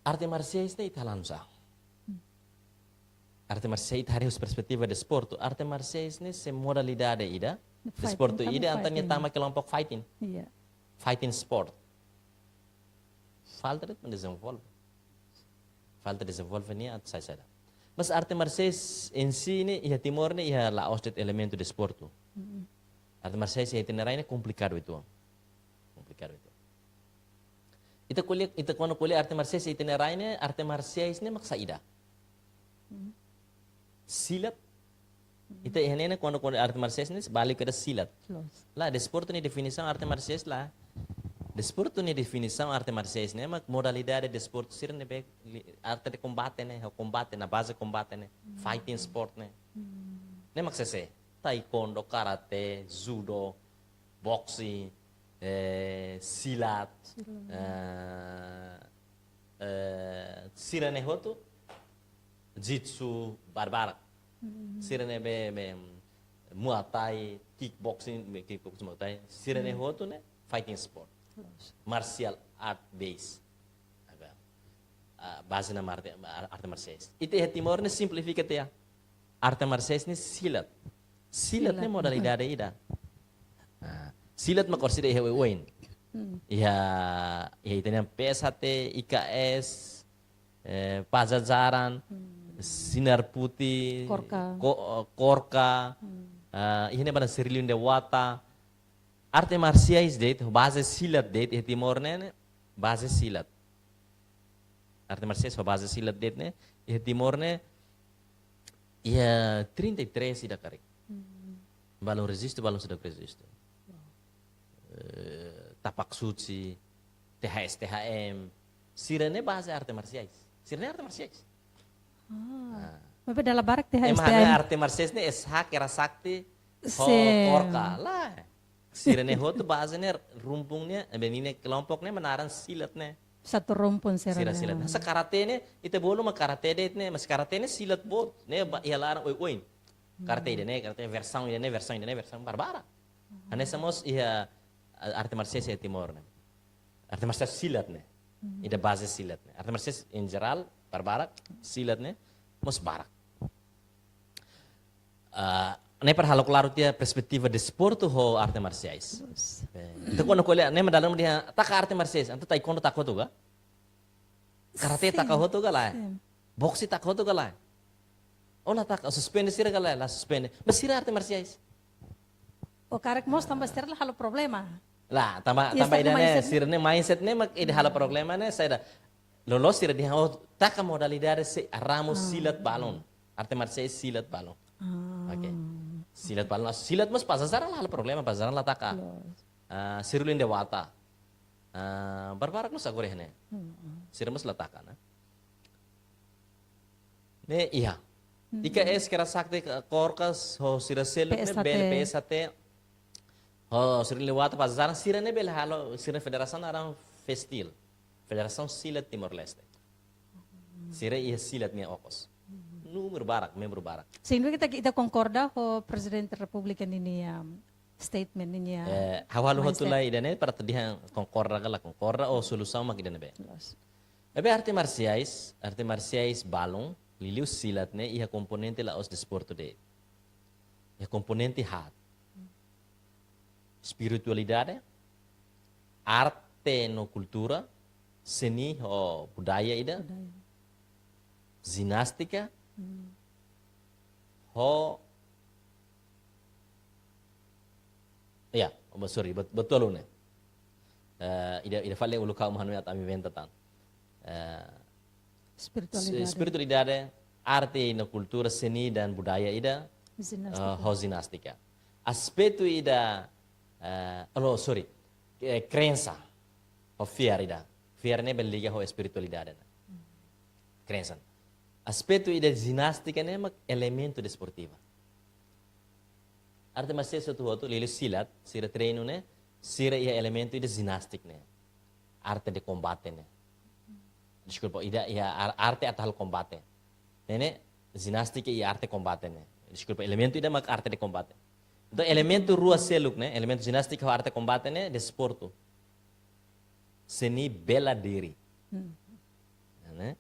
Arte marciais ne italan sa. Arte marciais harus perspektiva desporto. Arte marciais ne se modalidade ida. Desporto Fighting, ida tama antanya fighting. tama kelompok fighting. Iya. Fighting sport. Falta de desenvolve. Falta de desenvolve ni at saya. Mas arte marciais em si ni ia timor ni ia laos de elemento de desporto. Arte marciais ia itinerário ni complicado itu. Complicado itu. Ita quando kuliah arte marciais itinerário ni arte marciais ni maksaida. Silat. Ita ihene quando arte marciais ni balik ke silat. Close. Lá, desporto ni definição arte marciais lá. Desporto ni definição arte marciais né, mas modalidade de desporto sir ne be arte de combate né, o combate na base combate né, fighting sport né. Ne maksese taekwondo, karate, judo, boxing, silat, sira ne hotu, jitsu, barbarak. Sira ne be muay thai, kickboxing, muay thai. Sira ne hotu ne fighting sport. Close. Martial art base. Base na arte marciais. Ite timor ne simplifica te arte marciais ne silat. Silat ne modalidade ida. Silat makorsida iha wewen. Iha itanya PSHT, IKS, Pajajaran, Sinar Putih, Korka, ihne bana Sirliun Dewata. Arte marciais date, base silat date, e timor ne base silat. Arte marciais base silat date ne, e timor ne ia 33 ida karek. Balon resiste, balon sudah resiste. Tapak suci, THS, THM, sirene base arte marciais. Sirene arte marciais. Tapi dalam barak teh Emang arte marciais ne SH kera sakti, korka lah. Sirene hotu base ne rumpungnya, benine kelompoknya menaran silat ne. Satu rumpun Silat. Sa karate ne, ite bolu ma karate det ne, mas karate ne silat bot, ne ia larang oin. Karate ne, karate versão barbara. Ane samos ia arte marciais ia timor ne. Arte marciais silat ne. Ida base silat ne. Arte marciais in geral barbara, silat ne, mos barak. Ne perhalo claro tia perspectiva desporto ho arte marciais. Então quando colhe, ne mendalam dia tak arte marciais, antu taekwondo tak hotu ga? Karate tak hotu ga lá. Boxe tak hotu ga lá. Ola tak suspende sira ga lá, suspende. Mas sira arte marciais. O karek mos tambah ster lah halo problema. Lah, tambah Yes, ida ne mindset sira ne mindset ne mak ida hala problema ne saya lolos sira dia tak modalidade se ramos silat balon. Arte marciais silat balon. Oke. Silat balon, silat mas pasaran lah problema pasaran lah taka. Sirulin dewata. Barbarak no sagore ne. Sira mas lataka na. Ne iya. IKS kera sakti korkas ho sira sel ne bel PSHT. Ho sirulin dewata pasaran sira ne bel halo sira federação aram festil. Federação Silat Timor Leste. Sira iya silat ne okos. Número barak, membro barak. Sehingga kita concorda ho Presidente Republika ini statement ini Hawalo hotulay idane para tadihan concorda o solução mak idane be. Ebe arte marciais balong liliu silat ne iha componente la os desporto de. Iha componente hat. Spiritualidade, arte no cultura, seni o budaya ida, Budaya. ginástica, ho ya, sorry, betul ne. Ida fale ulu kau mahanu at ami venta tan. Spiritualidade. Spiritualidade, arte no cultura, seni dan budaya ida, Ginástica. ho ginástica. Aspecto ida, crença, ho fiar ida. Fiar ne berliga ho espiritualidade. Crença. Aspecto ida ginástica ne mak elemento desportiva. Arte mas sesuatu tu lili silat, sira treino ne, sira ia elemento ida ginástica ne. Arte de combate ne. Desculpa, ida ia arte atau combate. Nene ginástica ia arte combate ne. Desculpa, elemento ida mak arte de combate. Então, elemento rua seluk ne, elemento ginástica ho arte combate ne, desporto. Seni bela diri. Ne?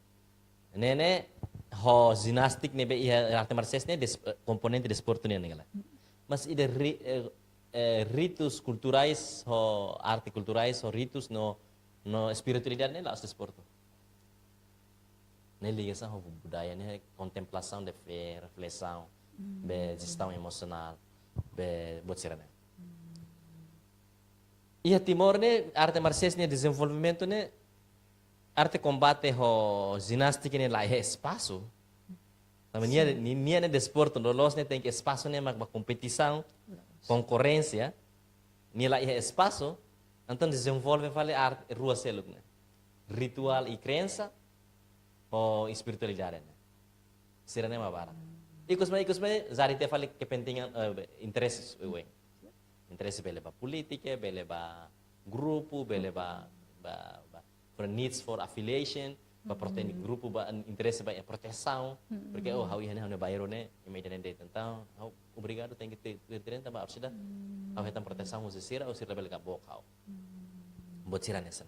Nene ho ginástica ne be ia arte marciais ne componente desporto ne ngala. Mas ida ritus culturais ho arte culturais ho ritus no espiritualidade ne la os desporto. Ne ligação ho budaya ne contemplação de fé, reflexão, be gestão emocional. Buat sirane. Ia Timor ne arte marciais ne desenvolvimento ne arte combate ho ginástica ne lá é espaço. Também nia ne desporto no los ne tem que espaço ne uma competição, concorrência, nia lá é espaço, então desenvolve vale arte rua seluk ne. Ritual e crença ou espiritualidade ne. Sirane mabara. Ikut mai, zari te fale kepentingan interesses uang. Interesse bele ba politika, bele ba grupo, bele ba for needs for affiliation, ba protein grupo ba interesse ba proteção, porque oh hau ihane hau bairro ne, imediatamente de tentang, hau obrigado tem que ter ba arsida. Hau hetan proteção o sira ou sira bele ka bokau. Buat sira nesen.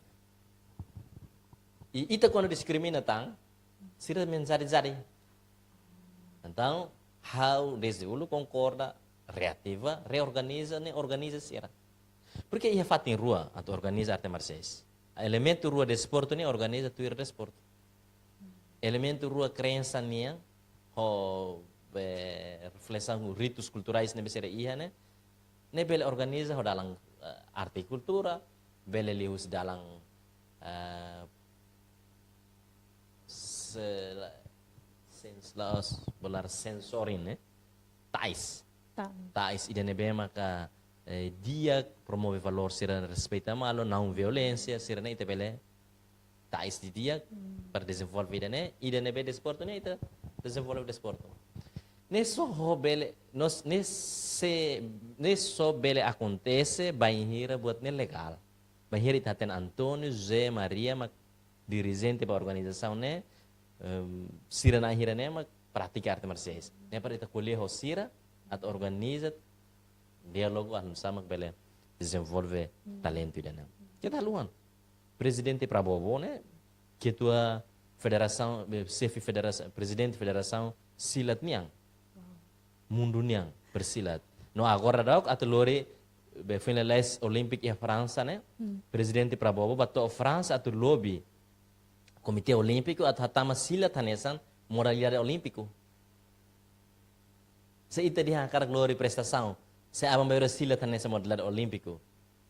E ita quando discrimina tang, sira menzari-zari. Então, how desde o concorda, reativa, reorganiza, nem organiza sira. Porque ia fato em rua, atau organiza arte marciais. Elemento rua desporto nem organiza tuir desporto. Elemento rua crença nem, ho reflexão ritos culturais nem besera ia né. Ne bele organiza ho dalam arte cultura, bele lius dalam bolar sensorin né, tais ida nebe maka dia promove valor sira respeita malo não violência sira né ita bele tais di dia para desenvolver ida nebe desporto né ita desenvolve desporto nesso ho bele nos nesso bele acontece banhira buat ne legal banhira ita ten Antônio José Maria mak dirigente da organização né sira na akhirnya nema pratika arte marciais. Ne para ita kuliah ho sira at organiza dialogo an sama bele desenvolve talento ida ne. Kita luan. Presidente Prabowo ne ketua federação chefe federação presidente federação silat niang. Mundo niang bersilat. No agora dauk at lori be finalize Olympic ya França ne. Presidente Prabowo bato França at lobby Comitê Olímpico atau hatama sila tanesan moralidade olímpico. Se ita dia karak glori prestação, se abang bayar sila tanesan moralidade olímpico.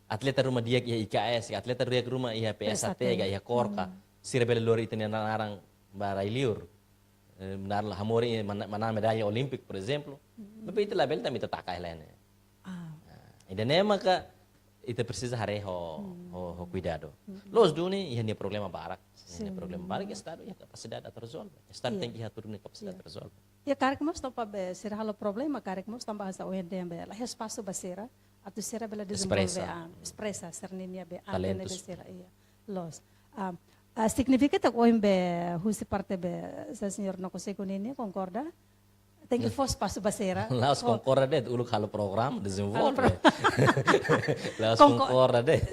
Atleta rumah dia ia IKS, atleta dia rumah ia PSAT, ia Korka. Sira bela lori ita narang barai liur. Benar lah hamori mana medalha olímpico, por exemplo. Tapi ita label também takai lain. Ida nema ka ita precisa hare ho cuidado. Los duni ia problema barak. Ini problema barak Estado ia capacidade de resolver. Estado tem que atur ni capacidade de resolver. Ya karek mas topa be sira halo problema karek mas tambah sa OND be lah espaço basera atu sira bela desenvolver expressa serninia be atene be sira ia los. Significa tak OMB husi parte be sa senhor no consegue nini concorda? Thank you for espaço basera. Laos concorda det, uluk halo program desenvolve. Laos Concor- concorda det.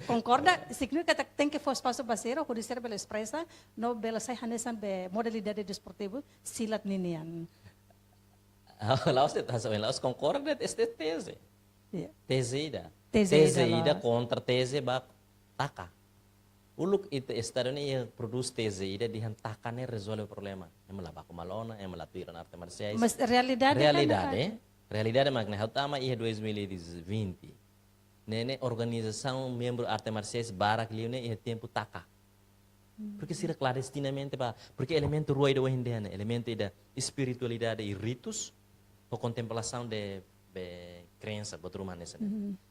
Concorda? Significa que tem que for espaço basera, o dizer bela expressa, no bela sai hanesan be modalidade desportivo, silat ninian. Laos det, Laos concorda det, este tese. Yeah. Teseida. Teseida lá. contra tese ba taka. Uluk itu estado ni produz teseida dihan taka ne resolve o problema. Malaba ko malona, malatuiran arte marciais. Mas realidade Realidade magna utama ia 2020. Nene organização membro arte marciais barak liune ia tempo taka. Porque sira clandestinamente ba, porque elemento ruai do hindene, elemento da espiritualidade e ritos, ou contemplação de crença botruma nessa.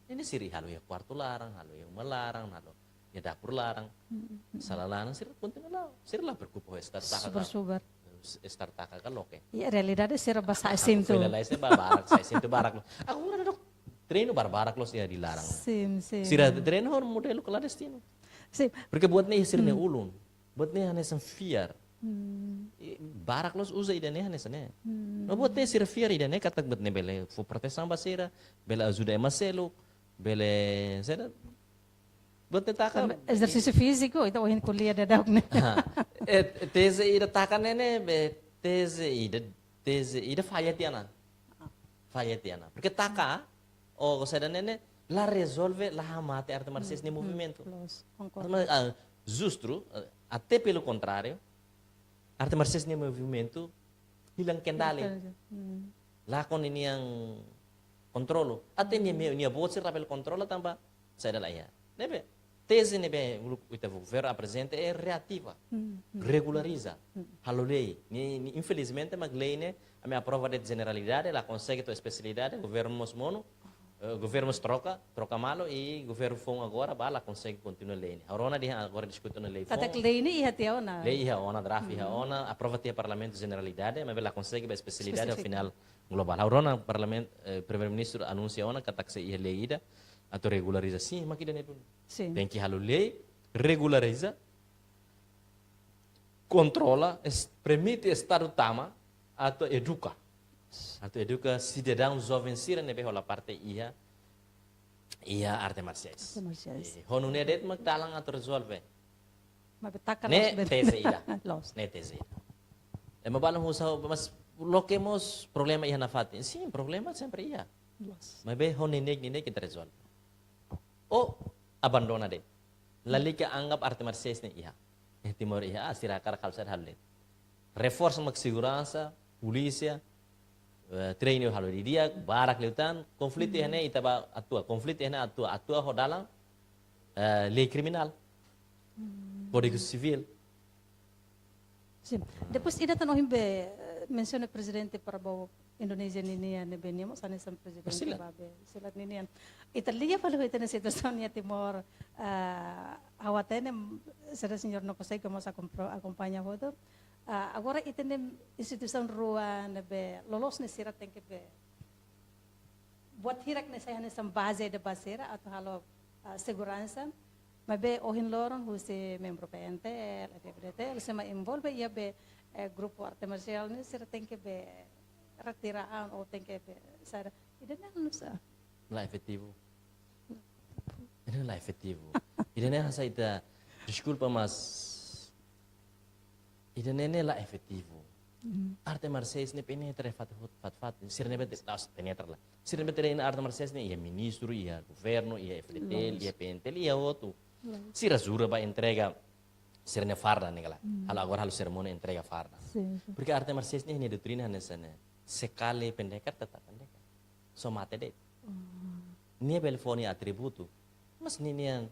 Ini siri halu ya quarto larang, halu ya melarang, halu ya dapur larang. Salalarang sira continua lá, sira lá berkupo estar taka. super. Estar taka kaloke. Ya realidade sira basa sinto. Fila lain barak, saya sinto barak. Aku nggak dok treino barak los ya dilarang. Sim. Sira treino hor modelo clandestino. Sim. Porque buat nih sirne ulun, buat nih hanya fiar. Barak los usa ida nih hanya sana. No buat nih sir fiar ida nih kata buat nih bele fu proteção basira, bele ajuda emaselo, bele saya buat nih takan. Exercício físico, itu ohin kuliah dadak ne. Tese ida takan nene tese ida falhetiana. Porque taka o saya nene la resolve la mate arte marciais ni movimento. Concordo. Justo, até pelo contrário, arte marciais ni movimento hilang kendali. Lá com niang controlo. Até ni bot sir pelo controlo tamba saya dah ya. Nebe tese nebe uita ver apresenta é reativa. Regulariza. Halo lei. Ni infelizmente mag lei ne a minha prova de generalidade, ela consegue tua especialidade, governo mono. Governo troca malo e governo fong agora bala consegue continuar lei. Arona dia agora discutindo lei fong. Katak lei ni ihat ya ona. Lei ia ona draft ia ona aprova tia parlamento generalidade, mas ela consegue a especialidade ao final global. Arona parlamento primeiro ministro anuncia ona katak se ia lei ida atau regulariza sim, makida ne dun. Sim. Tem que halo lei regulariza controla, permite estado tama atau educa. Atau educa cidadão jovem sira nebe hola parte ia arte marciais. Honu ne det magtalang atau resolve. Mabitakan Ne tese ida. Los. Ne tese ida. Mabalang husaw mas loquemos problema ia na fatin. Sim, problema sempre ia. Los. Mabe honinig kita resolve. O abandona det. Lalika anggap arte marciais ne ia. Timor ia sirakar kalsar halit. Reforça mag segurança, polícia, treino halo di dia barak leutan konflik ihne itaba atua ho dalam lei criminal kode civil. Sim. Depois ida tanohim be menciona presidente Prabowo Indonesia ninian ne benimo sana sam presidente babe silat ninian. Italia palo ita na sitwasyon niya Timor hawatene sada senyor no kosay como sa acompaña hodo. Agora itenem instituição rua nebe lolos ne sirat tem que be buat hirak ne saya nesam base de basera atau halo segurança mabe ohin loron husi membro PNTL FBT sema envolve ia be grupo arte marcial ne sirat tem que be retiraan ou tem que be sara idene nusa Lá efetivo. Ini lah efetivo. Ini hasa ita desculpa mas Idanene la efetivo. Arte marciais ne penetra fat. Sirne bet das penetra la. Sirne bet na arte marciais ne ia ministro, ia governo, ia FDL, ia PNTL, ia outro. Sira zura ba entrega sirne farda ne gala. Halo agora halo cerimônia entrega farda. Porque arte marciais ne doutrina nessa ne. Sekali pendekar tetap pendekar. So mate de. Nia belfone atributo. Mas ninian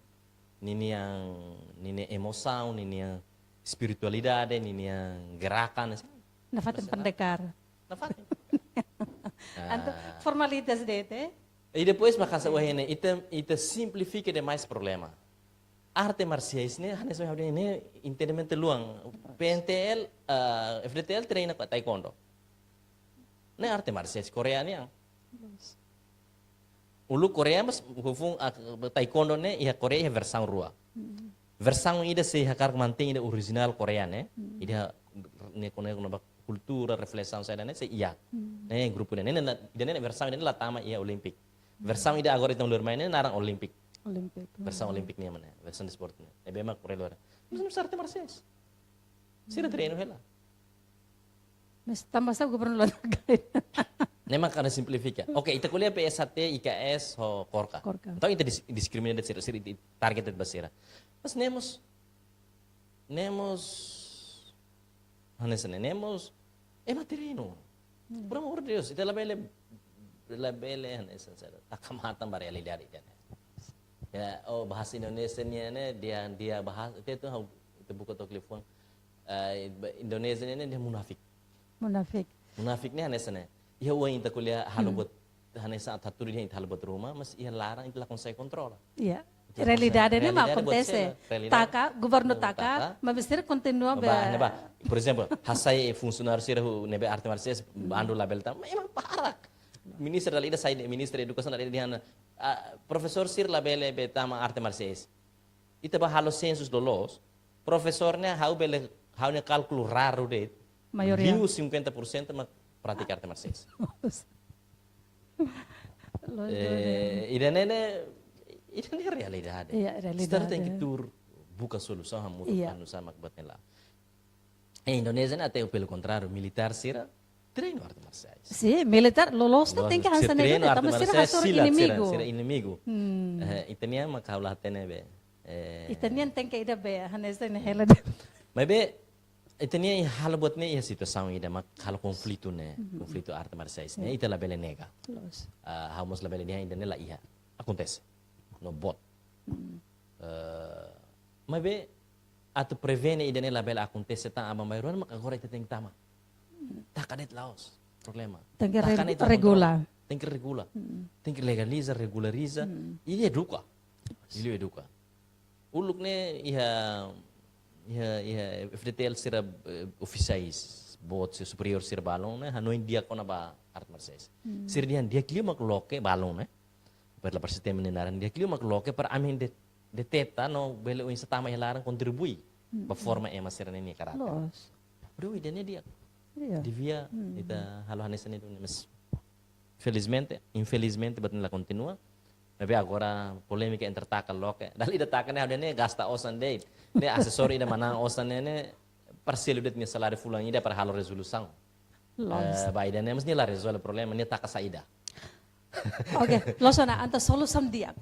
emoção, ninian espiritualidade, ninian gerakan. Nafatin pendekar. Nafatin. Anto formalitas dete. E depois makasa wahene ita simplifica demais problema. Arte marciais ne hanes wa ne entendimento luang. PNTL FDTL treina com taekwondo. Ne arte marciais coreana yang. Ulu Korea mas hufung taekwondo ne ia Korea ia versão rua. Versão ida se hakar manting ida original Korea ne. Ida ne kono cultura, reflexão saya dan saya iya. Né grupo né né versão né lá tama iya Olympic. Versão ida agora então lurma né narang Olympic. Olympic. Versão Olympic nih mana, versão de sport nih. É bem mais por elora. Mas não arte marciais. Sira treino hela. Mas tambah sa gubernur lang guide. Memang karena simplifika. Oke, ita kuliah PSAT, IKS, ho Korka. Korka. Então ita discriminada sira, sira targeted basira. Mas nemos, hanesan nemos, materino. Por amor de Deus, ita labele hanesan sira. Takamatan ba realidad ita. Ya, oh bahasa Indonesia nya dia bahas, itu buka telepon. Indonesia nya dia munafik. Munafik nih hanesan ya. Ia uang itu kuliah halobot hanesa athatur dia halobot rumah, mas ia larang itu lakon saya kontrol. Iya. Realidade ini mah acontece. Taka, governo taka, mas você continua Por exemplo, hasai funcionário sira nebe arte marciais bandu label tam, emang parah. Minister da ida sai minister educação da ida professor sir label be tama arte marciais. Ita ba halo census do los, professornya hau ne cálculo raro de maioria. 50% mas pratica arte marciais. Ini realidade. Iya, realidade. Setelah tem que tur buka solução a muda anu sama buat lá. Em Indonésia até pelo contrário, militar sira treino arte marciais. Sim, militar lolos tem que hansa treino arte marciais inimigo. Sira inimigo. Itania makaulah tenebe. Itanian tem que ir be hanesa ne hela. Mas be itania hal buat ne ya situação ida mak hal konflito ne, konflito arte marciais ne ita labele nega. Hamos labele ne ainda ne la ia. Acontece. No bot. Mas be at prevene ida ne labele acontece ta ama mairon mak agora ita tem tama. Takanet laos problema. Tem que regular. Tem que regular. Tem que legaliza, regulariza. Ele educa. Ele educa. Uluk ne ia FDTL sira oficiais bot superior sira balong ne hanoin dia kona ba art marciais. Sira dia klima loke balong ne. Per la sistema nenaran dia klima loke per amin de teta no bele uin setama ilaran kontribui ba forma ema sira ne karate. Bro idene dia. Devia ita halo hanesan itu mas felizmente, infelizmente batin la continua. Tapi agora polêmica entre taka loke. Dali da taka ne hade ne gasta osan dei. Ne assessor ida manang osan ne parcelo det ne salário fulan ida para halo resolução. Ba ida ne mas ni la resolve problema ni taka saída. Oke, losana anta solução diak.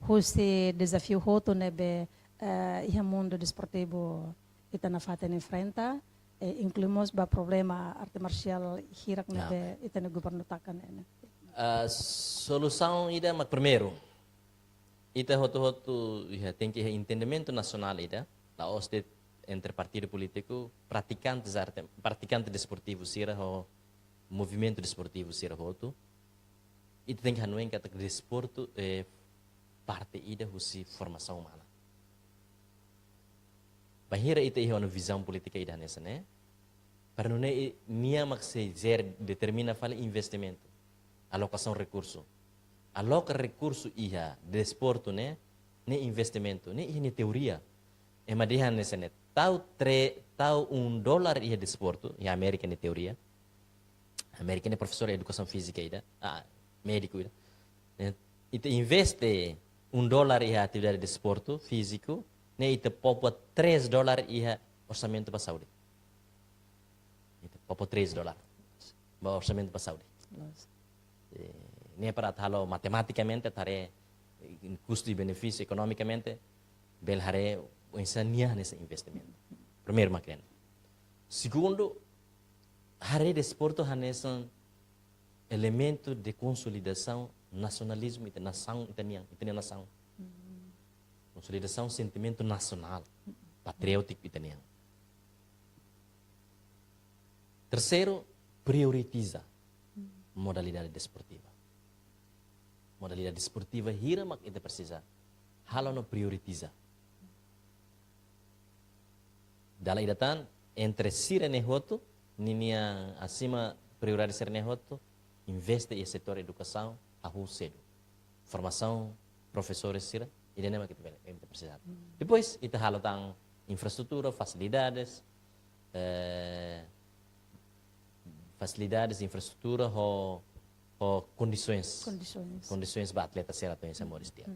Husi desafio hoto nebe ia mundo desportivo ita na fata enfrenta. Incluímos ba problema arte marcial hirak nebe ita na governo taka ne. Solução ida mak primeiro ita hotu tem que entendimento nacional ida la oste entre partido político praticante desportivo sira ho movimento desportivo sira hotu ita tem que hanuin kata desporto parte ida husi formação humana bahira ita ihona visão política ida nessa né para não nia mak se determina fale investimento alocação recurso. Aloca recurso ia desporto né, investimento, né ini teoria. Emadihan nessa net. Tau $1 ia desporto, ia América ne teoria. América ne professor de educação física ida, médico ida. Ita investe $1 ia atividade de desporto físico, né ita popo $3 ia orçamento para saúde. Ita popo $3 ba orçamento para saúde. Ini para halo matematicamente tare custo e benefício economicamente bel hare o insania nesse investimento. Primeiro macren. Segundo, hare desporto hanesan elemento de consolidação nacionalismo e nação italiana, nação. Consolidação sentimento nacional, patriótico italiano. Terceiro, prioritiza modalidade desportiva. Modalidade desportiva hira mak ita precisa. Halo no prioritiza. Dalam idatan entre sira nehoto ninia acima prioridade sira nehoto investe em setor educação a cedo. Formação professores sira ida mak ita precisa. Depois ita halo tang infraestrutura, facilidades, facilidades, infraestrutura, condições. Condições. Condições para atleta ser ato em Samoris dia.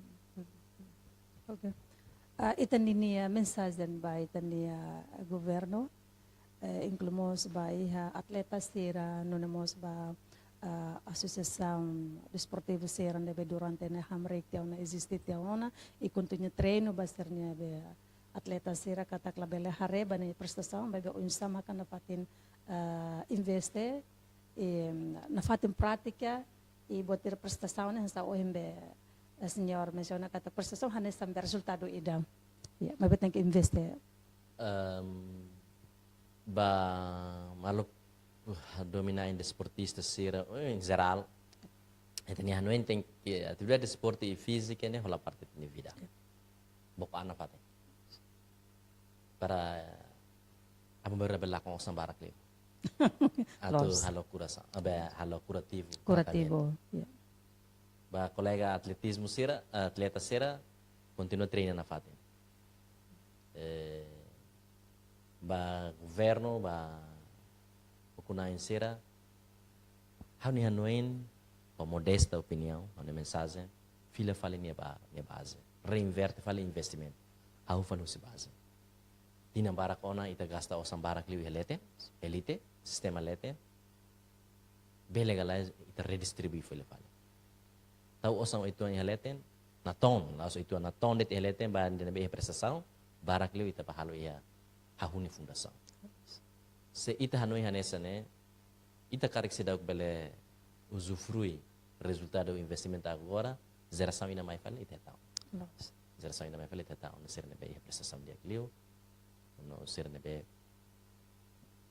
Okay. Ita niya mensagem ba ita niya governo, incluímos ba iha atleta sira, nunemos ba associação desportiva sira nebe durante na hamrek tiaw na existe tiaw na e continue treino ba sir niya be atleta sira katak labele hare ba ni prestação ba be unsama kan nafatin investe e nafatin prática e botar prestação na sa OMB senhor menciona kata prestação hanes sampai resultado idam ya mabetang que investe Ba maluk dominar desportista sira em geral etnia não tem que atividade desportiva e física né rola parte da vida boca ana fate para amo berbela com sambarak leo atau halo kurasa halo curativo ya ba colega atletismo sira atleta sira continua treinando na fate ba governo ba kunain sira hani hanuin com modesta opinião uma mensagem filha fala minha base reinverte fala investimento how fala se base tina barakona ita gasta o sambarak liu elite sistema elite belegalize ita redistribui fala tau osang itu yang elite na ton laso itu na ton det elite ba ndena be prestação barak liu ita pahalo ia hahuni fundação se ita hanoi hanesa né ita karek se dauk bele usufrui resultado do investimento agora geração ina mai fale ita tau geração ina mai fale ita tau no ser nebe prestação dia clio no ser nebe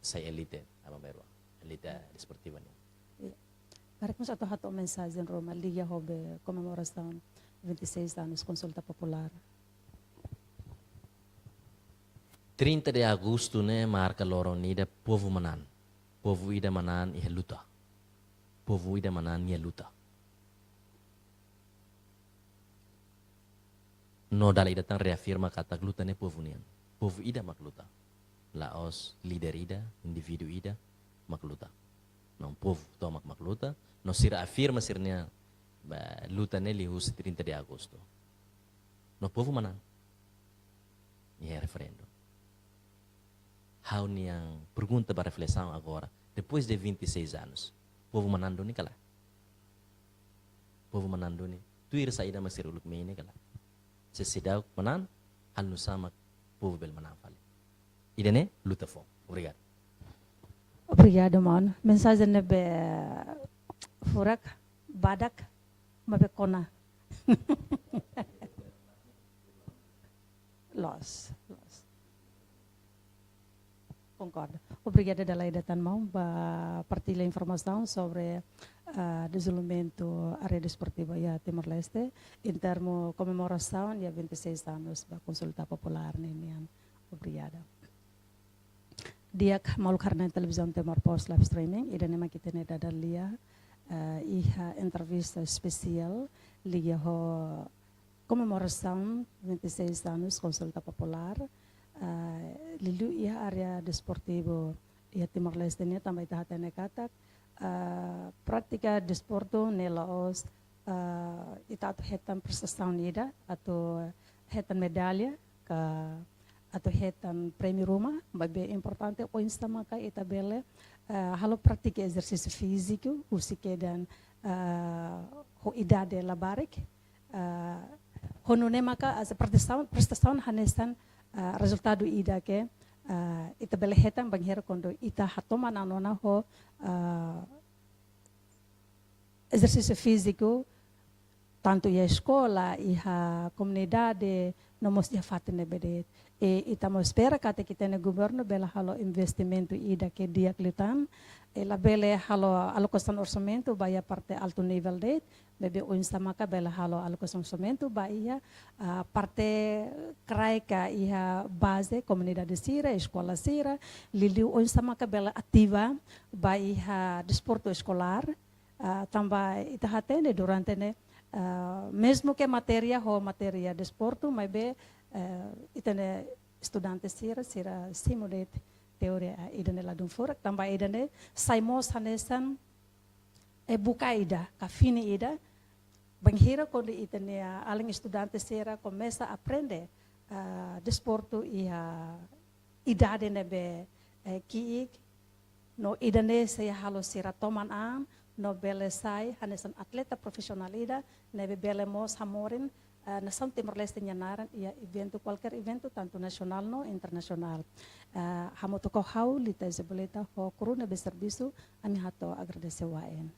sai elite ama berwa elite desportiva né karek mas ato mensagem Roma liga hobe comemoração 26 anos consulta popular 30 de agosto, né, marca Loronida, povo manan. Povo ida manan e luta. Povo ida manan e luta. No dala ida tan reafirma kata luta ne povo nian. Povo ida mak luta. Laos líder ida, indivíduo ida mak luta. Não povo toma mak luta. No sira afirma sirnya luta ne lihus 30 de agosto. No povo manan. E é referendo. How niang pergunta para reflexão agora, depois de 26 anos, povo manando ni kala. Povo manando ni, tu ir saída masih uluk mei ni kala. Sesidau manan, anu sama povo bel manan fale. Idane luta fo. Obrigado. Obrigado man. Mensagem nebe furak badak mabe kona. Los. Concordo. Obrigada pela datang mau partilhar informação sobre desenvolvimento área desportiva ya Timor Leste em termos comemoração dia 26 anos da consulta popular ninian. Obrigada. Dia malu karena televisão Timor Post live streaming ida nema kita ne dada lia iha entrevista especial liga ho comemoração 26 anos consulta popular lilu ia area desportivo ia Timor Leste ni tambah tahatene katak praktika desporto nelaos ita hetan prestação nida atau hetan medalha atau hetan prêmio rumah babe importante o instama ka ita bele halo praktika exercício físico usike dan ho idade labarik honone maka as prestação hanesan resultado ida ke ita belehetan banghera kondo ita hatoma nanona ho exercício físico tanto a escola e a comunidade não mos dia fatene bedet e ita mo espera kate kita ne governo bela halo investimento ida ke dia klitan ela bele halo alocação orçamento vai a parte alto nível det bebe o instamaka bela halo alocação orçamento vai a parte kraika e a base comunidade sira escola sira lili o instamaka bela ativa vai a desporto escolar também ita hatene durante ne mesmo que matéria desporto mas be itane estudantes sira simulet teori idane ladung furak tambah idane saimos hanesan buka ida kafini ida banghira quando itane aling estudante sera começa a aprender desporto e a idade nebe kiik no idane saya halo sira toman an no bele sai hanesan atleta profesional ida nebe bele mos hamorin nação Timor-Leste nyanaran ia evento qualquer evento tanto nacional no internacional hamo to hau lita zeboleta ho kuruna be serviço ami hato agradecer waen.